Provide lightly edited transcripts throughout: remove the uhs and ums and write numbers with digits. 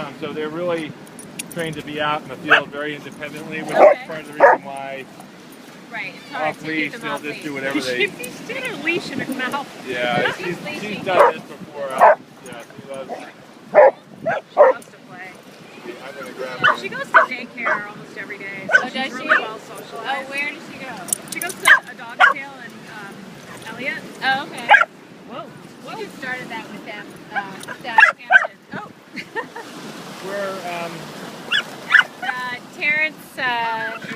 time. So they're really trained to be out in the field very independently, which Okay. is part of the reason why Right, it's hard off to keep leash them they'll off just leash. do whatever they. She's got a leash in her mouth. Yeah, She's she's done this before. Yeah, she loves. She loves to play. I'm gonna grab her. She goes to daycare almost every day, so Oh, she's does really she? well Oh, socialized. where does she go? She goes to a dog tail and Elliot. Oh, okay. Whoa. We just started that with them down in Hampton. Oh. We're Terrence, He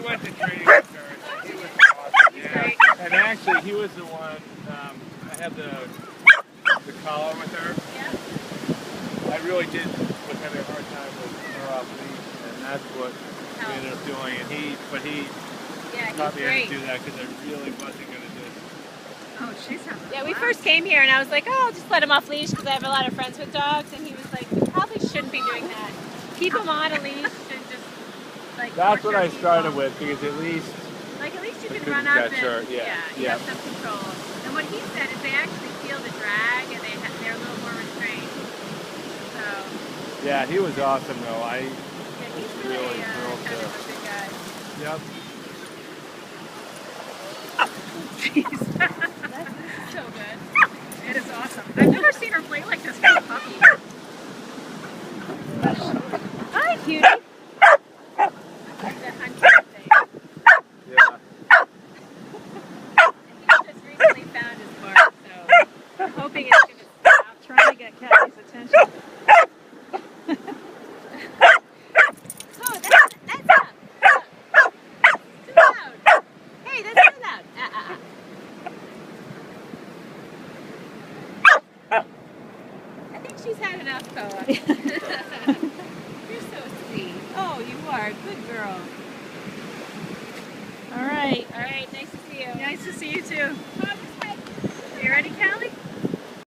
went to training with her. He was awesome. Yeah. great. And actually, he was the one. I had the collar with her. yeah. I really was having a hard time with her off leash, and that's what we ended up doing. And he taught me how he's great. to do that because I really wasn't going to do it. Oh, she's having a Yeah, we blast. first came here and I was like, oh, I'll just let him off leash because I have a lot of friends with dogs. And he was like, you probably shouldn't be doing that. Keep him on a leash and just like. That's work what I your started people. with because at least Like at least you I can couldn't run up catch and her, yeah. you have some control. And what he said is they actually feel the drag and they're a little more restrained. So yeah, he was awesome though. yeah, he's really Really thrilled kind to- of a good guy. Yep. Jeez. So good. It is awesome. I've never seen her play like this with a puppy. Hi, cutie. The hunter thing. Yeah. He just recently found his mark, so I'm hoping it's going to stop. Trying to get Callie's attention. Oh, that's up. Too loud. Hey, that's too loud. I think she's had enough, Koa. You're so sweet. Oh, you are. Good girl. All right. All right, nice to see you. Nice to see you too. Bye-bye.